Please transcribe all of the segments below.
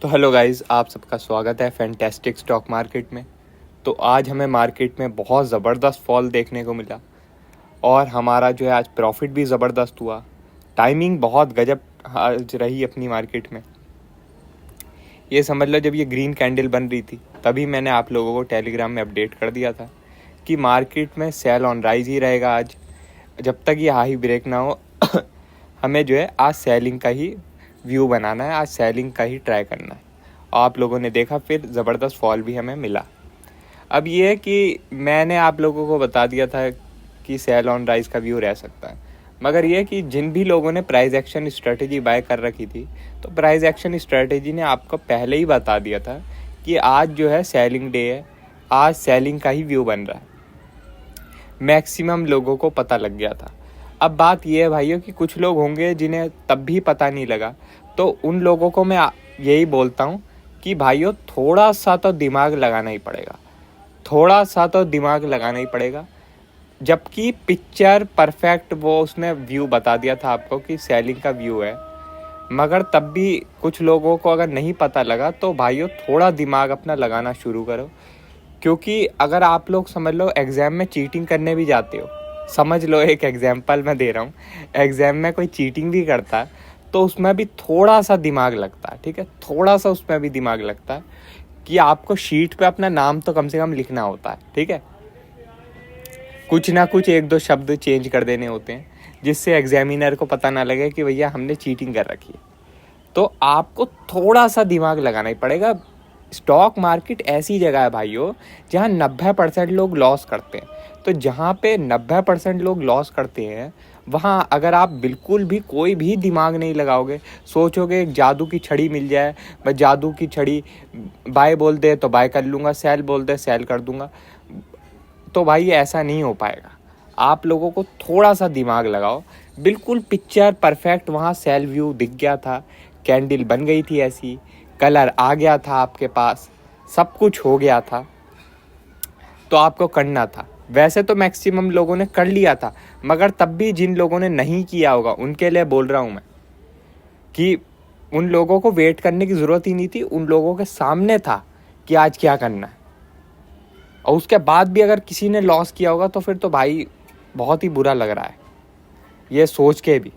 तो hello guys, आप सबका स्वागत है फैंटास्टिक स्टॉक मार्केट में। तो आज हमें मार्केट में बहुत ज़बरदस्त फॉल देखने को मिला और हमारा जो है आज प्रॉफिट भी ज़बरदस्त हुआ। टाइमिंग बहुत गजब आज रही अपनी मार्केट में। ये समझ लो, जब ये ग्रीन कैंडल बन रही थी तभी मैंने आप लोगों को टेलीग्राम में अपडेट कर दिया था कि मार्केट में सेल ऑन राइज ही रहेगा आज, जब तक ये हाई ब्रेक ना हो। हमें जो है आज सेलिंग का ही व्यू बनाना है, आज सेलिंग का ही ट्राई करना है। आप लोगों ने देखा, फिर ज़बरदस्त फॉल भी हमें मिला। अब ये है कि मैंने आप लोगों को बता दिया था कि सेल ऑन राइज का व्यू रह सकता है, मगर ये कि जिन भी लोगों ने प्राइस एक्शन स्ट्रेटेजी बाय कर रखी थी, तो प्राइस एक्शन स्ट्रेटेजी ने आपको पहले ही बता दिया था कि आज जो है सेलिंग डे है, आज सेलिंग का ही व्यू बन रहा है। मैक्सिमम लोगों को पता लग गया था। अब बात यह है भाइयों कि कुछ लोग होंगे जिन्हें तब भी पता नहीं लगा, तो उन लोगों को मैं यही बोलता हूँ कि भाइयों थोड़ा सा तो दिमाग लगाना ही पड़ेगा, थोड़ा सा तो दिमाग लगाना ही पड़ेगा। जबकि पिक्चर परफेक्ट वो उसने व्यू बता दिया था आपको कि सेलिंग का व्यू है, मगर तब भी कुछ लोगों को अगर नहीं पता लगा तो भाइयों थोड़ा दिमाग अपना लगाना शुरू करो। क्योंकि अगर आप लोग समझ लो एग्ज़ाम में चीटिंग करने भी जाते हो, समझ लो एक एग्जाम्पल मैं दे रहा हूँ, एग्ज़ाम में कोई चीटिंग भी करता है तो उसमें भी थोड़ा सा दिमाग लगता है, ठीक है, थोड़ा सा उसमें भी दिमाग लगता है कि आपको शीट पे अपना नाम तो कम से कम लिखना होता है, ठीक है, कुछ ना कुछ एक दो शब्द चेंज कर देने होते हैं जिससे एग्जामिनर को पता ना लगे कि भैया हमने चीटिंग कर रखी है। तो आपको थोड़ा सा दिमाग लगाना ही पड़ेगा। स्टॉक मार्केट ऐसी जगह है भाइयों जहाँ 90% लोग लॉस करते हैं। तो जहाँ पे 90% लोग लॉस करते हैं, वहाँ अगर आप बिल्कुल भी कोई भी दिमाग नहीं लगाओगे, सोचोगे एक जादू की छड़ी मिल जाए, मैं जादू की छड़ी बाय बोल दे तो बाय कर लूँगा, सेल बोल दे सेल कर दूँगा, तो भाई ऐसा नहीं हो पाएगा। आप लोगों को थोड़ा सा दिमाग लगाओ। बिल्कुल पिक्चर परफेक्ट वहाँ सेल व्यू दिख गया था, कैंडल बन गई थी ऐसी, कलर आ गया था आपके पास, सब कुछ हो गया था, तो आपको करना था। वैसे तो मैक्सिमम लोगों ने कर लिया था, मगर तब भी जिन लोगों ने नहीं किया होगा उनके लिए बोल रहा हूँ मैं कि उन लोगों को वेट करने की ज़रूरत ही नहीं थी। उन लोगों के सामने था कि आज क्या करना है, और उसके बाद भी अगर किसी ने लॉस किया होगा तो फिर तो भाई बहुत ही बुरा लग रहा है ये सोच के भी।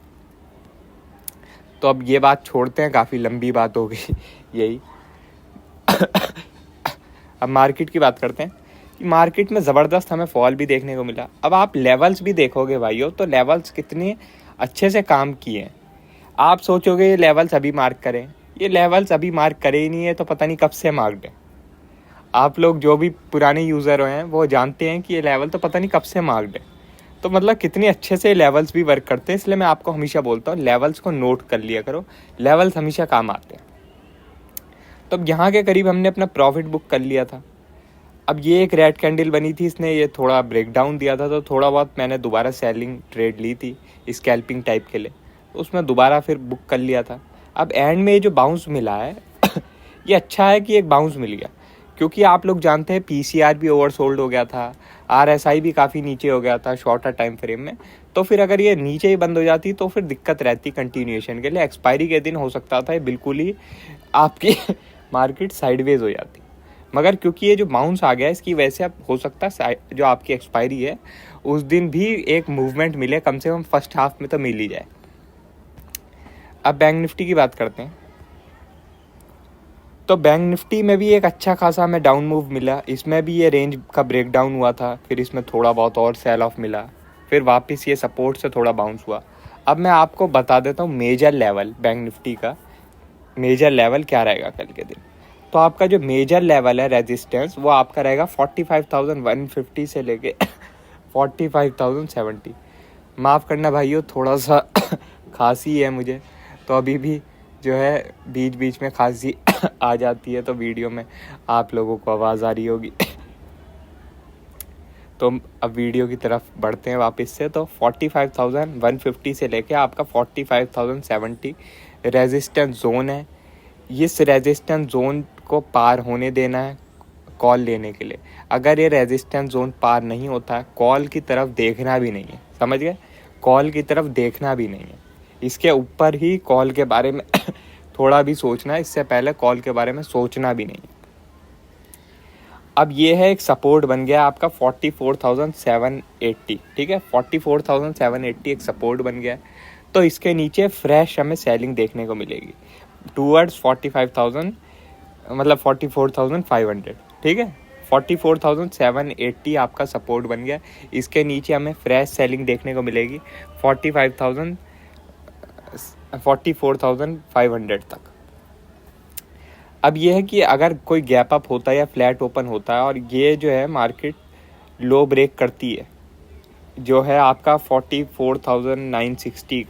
तो अब ये बात छोड़ते हैं, काफ़ी लंबी बात हो गई यही। अब मार्केट की बात करते हैं कि मार्केट में ज़बरदस्त हमें फॉल भी देखने को मिला। अब आप लेवल्स भी देखोगे भाइयों, तो लेवल्स कितने अच्छे से काम किए हैं। आप सोचोगे ये लेवल्स अभी मार्क करें, ये लेवल्स अभी मार्क करे ही नहीं है तो पता नहीं कब से मार्क्ड है। आप लोग जो भी पुराने यूज़र हैं वो जानते हैं कि ये लेवल तो पता नहीं कब से मार्क्ड है। तो मतलब कितने अच्छे से लेवल्स भी वर्क करते हैं। इसलिए मैं आपको हमेशा बोलता हूँ लेवल्स को नोट कर लिया करो, लेवल्स हमेशा काम आते हैं। तो अब यहाँ के करीब हमने अपना प्रॉफिट बुक कर लिया था। अब ये एक रेड कैंडल बनी थी, इसने ये थोड़ा ब्रेक डाउन दिया था, तो थोड़ा बहुत मैंने दोबारा सेलिंग ट्रेड ली थी स्कैल्पिंग टाइप के लिए, तो उसमें दोबारा फिर बुक कर लिया था। अब एंड में ये जो बाउंस मिला है ये अच्छा है कि एक बाउंस मिल गया, क्योंकि आप लोग जानते हैं पीसीआर भी ओवरसोल्ड हो गया था, आरएसआई भी काफ़ी नीचे हो गया था शॉर्टर टाइम फ्रेम में। तो फिर अगर ये नीचे ही बंद हो जाती तो फिर दिक्कत रहती कंटिन्यूएशन के लिए। एक्सपायरी के दिन हो सकता था ये बिल्कुल ही आपकी मार्केट साइडवेज हो जाती, मगर क्योंकि ये जो बाउंस आ गया इसकी वजह से अब हो सकता है जो आपकी एक्सपायरी है उस दिन भी एक मूवमेंट मिले, कम से कम फर्स्ट हाफ में तो मिल ही जाए। अब बैंक निफ्टी की बात करते हैं। तो बैंक निफ्टी में भी एक अच्छा खासा हमें डाउन मूव मिला। इसमें भी ये रेंज का ब्रेक डाउन हुआ था, फिर इसमें थोड़ा बहुत और सेल ऑफ मिला, फिर वापस ये सपोर्ट से थोड़ा बाउंस हुआ। अब मैं आपको बता देता हूँ मेजर लेवल, बैंक निफ्टी का मेजर लेवल क्या रहेगा कल के दिन। तो आपका जो मेजर लेवल है रेजिस्टेंस, वो आपका रहेगा 45,150 से लेके 45,070। माफ़ करना भाइयों, थोड़ा सा खांसी है मुझे, तो अभी भी जो है बीच बीच में खांसी आ जाती है, तो वीडियो में आप लोगों को आवाज़ आ रही होगी। तो अब वीडियो की तरफ बढ़ते हैं वापस से। तो 45,150 से लेके आपका 45,070 रेजिस्टेंस जोन है। इस रेजिस्टेंस जोन को पार होने देना है कॉल लेने के लिए। अगर ये रेजिस्टेंस जोन पार नहीं होता है, कॉल की तरफ देखना भी नहीं है, समझ गए, कॉल की तरफ देखना भी नहीं है। इसके ऊपर ही कॉल के बारे में थोड़ा भी सोचना है, इससे पहले कॉल के बारे में सोचना भी नहीं। अब ये है एक सपोर्ट बन गया आपका 44,780, ठीक है, 44,780 एक सपोर्ट बन गया है। तो इसके नीचे फ्रेश हमें सेलिंग देखने को मिलेगी टूवर्ड्स 45,000, मतलब 44,500, ठीक है। 44,780 आपका सपोर्ट बन गया। इसके नीचे हमें फ्रेश सेलिंग देखने को मिलेगी 44,500 तक। अब ये है कि अगर कोई गैप अप होता है या फ्लैट ओपन होता है और ये जो है मार्केट लो ब्रेक करती है, जो है आपका 44,960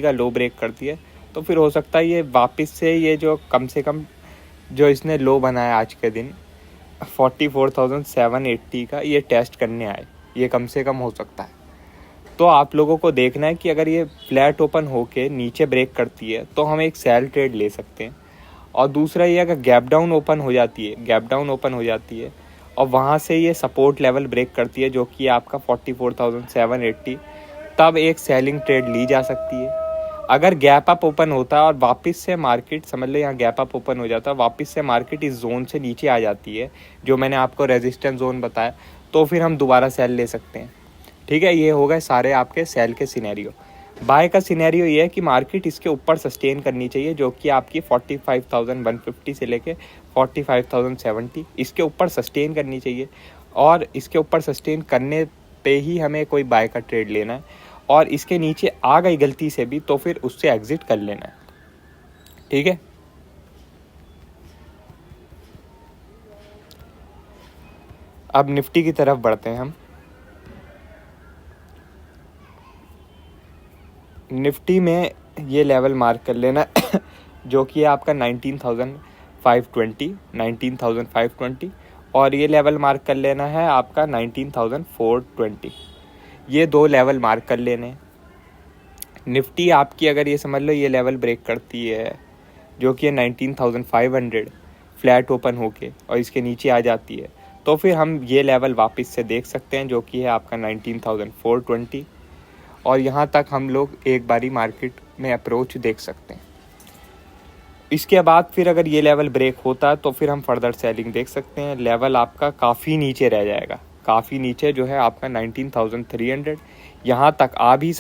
का लो ब्रेक करती है, तो फिर हो सकता है ये वापस से ये जो कम से कम जो इसने लो बनाया आज के दिन 44,780 का, ये टेस्ट करने आए, ये कम से कम हो सकता है। तो आप लोगों को देखना है कि अगर ये फ्लैट ओपन होके नीचे ब्रेक करती है तो हम एक सेल ट्रेड ले सकते हैं। और दूसरा ये अगर गैप डाउन ओपन हो जाती है और वहाँ से ये सपोर्ट लेवल ब्रेक करती है जो कि आपका 44,780, तब एक सेलिंग ट्रेड ली जा सकती है। अगर गैप अप ओपन होता है और वापस से मार्केट, समझ लो यहाँ गैप अप ओपन हो जाता है, वापस से मार्केट इस जोन से नीचे आ जाती है जो मैंने आपको रेजिस्टेंस जोन बताया, तो फिर हम दोबारा सेल ले सकते हैं, ठीक है। ये हो गए सारे आपके सेल के सिनेरियो। बाय का सिनेरियो ये है कि मार्केट इसके ऊपर सस्टेन करनी चाहिए जो कि आपकी 45,150 से लेके 45,070 इसके ऊपर सस्टेन करनी चाहिए, और इसके ऊपर सस्टेन करने पे ही हमें कोई बाय का ट्रेड लेना है। और इसके नीचे आ गई गलती से भी तो फिर उससे एग्जिट कर लेना है, ठीक है। अब निफ्टी की तरफ बढ़ते हैं हम। निफ्टी में ये लेवल मार्क कर लेना जो कि है आपका 19,520 और ये लेवल मार्क कर लेना है आपका 19,420। ये दो लेवल मार्क कर लेने। निफ्टी आपकी अगर ये समझ लो ये लेवल ब्रेक करती है जो कि है 19,500 फ्लैट ओपन होके और इसके नीचे आ जाती है, तो फिर हम ये लेवल वापस से देख सकते हैं जो कि है आपका 19,420, और यहाँ तक हम लोग एक बारी मार्केट में अप्रोच देख सकते हैं। इसके बाद फिर अगर ये लेवल ब्रेक होता है तो फिर हम फर्दर सेलिंग देख सकते हैं। लेवल आपका काफ़ी नीचे रह जाएगा, काफ़ी नीचे जो है आपका 19,300 यहाँ तक आ भी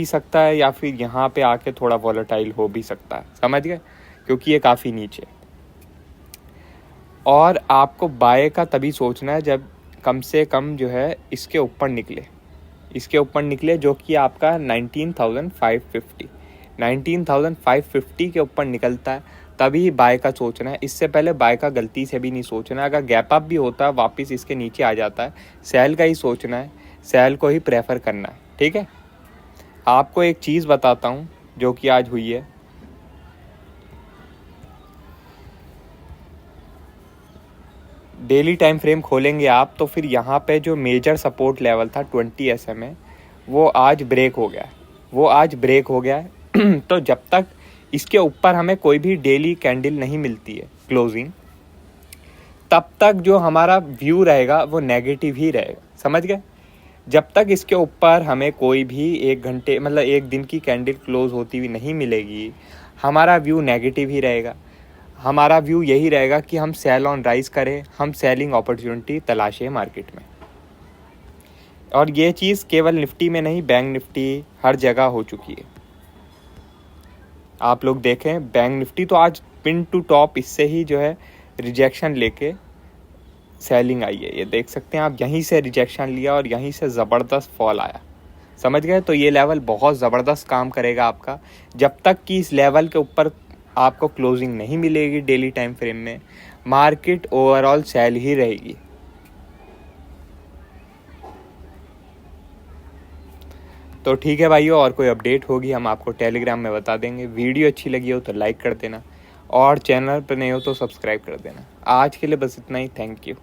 सकता है, या फिर यहाँ पे आके थोड़ा वॉलेटाइल हो भी सकता है, समझ गए, क्योंकि ये काफ़ी नीचे। और आपको बाय का तभी सोचना है जब कम से कम जो है इसके ऊपर निकले जो कि आपका 19,550 के ऊपर निकलता है, तभी बाय का सोचना है। इससे पहले बाय का गलती से भी नहीं सोचना है। अगर गैप अप भी होता है वापस इसके नीचे आ जाता है, सेल का ही सोचना है, सेल को ही प्रेफर करना है, ठीक है। आपको एक चीज़ बताता हूँ जो कि आज हुई है। डेली टाइम फ्रेम खोलेंगे आप तो फिर यहाँ पे जो मेजर सपोर्ट लेवल था 20 SMA वो आज ब्रेक हो गया है तो जब तक इसके ऊपर हमें कोई भी डेली कैंडल नहीं मिलती है क्लोजिंग, तब तक जो हमारा व्यू रहेगा वो नेगेटिव ही रहेगा, समझ गए। जब तक इसके ऊपर हमें कोई भी एक घंटे मतलब एक दिन की कैंडल क्लोज होती हुई नहीं मिलेगी, हमारा व्यू नेगेटिव ही रहेगा। हमारा व्यू यही रहेगा कि हम सेल ऑन राइज करें, हम सेलिंग अपॉर्चुनिटी तलाशें मार्केट में। और ये चीज़ केवल निफ्टी में नहीं, बैंक निफ्टी हर जगह हो चुकी है। आप लोग देखें बैंक निफ्टी तो आज पिन टू टॉप इससे ही जो है रिजेक्शन लेके सेलिंग आई है, ये देख सकते हैं आप। यहीं से रिजेक्शन लिया और यहीं से ज़बरदस्त फॉल आया, समझ गए। तो ये लेवल बहुत ज़बरदस्त काम करेगा आपका। जब तक कि इस लेवल के ऊपर आपको क्लोजिंग नहीं मिलेगी डेली टाइम फ्रेम में, मार्केट ओवरऑल सेल ही रहेगी। तो ठीक है भाइयों, और कोई अपडेट होगी हम आपको टेलीग्राम में बता देंगे। वीडियो अच्छी लगी हो तो लाइक कर देना और चैनल पर नए हो तो सब्सक्राइब कर देना। आज के लिए बस इतना ही, थैंक यू।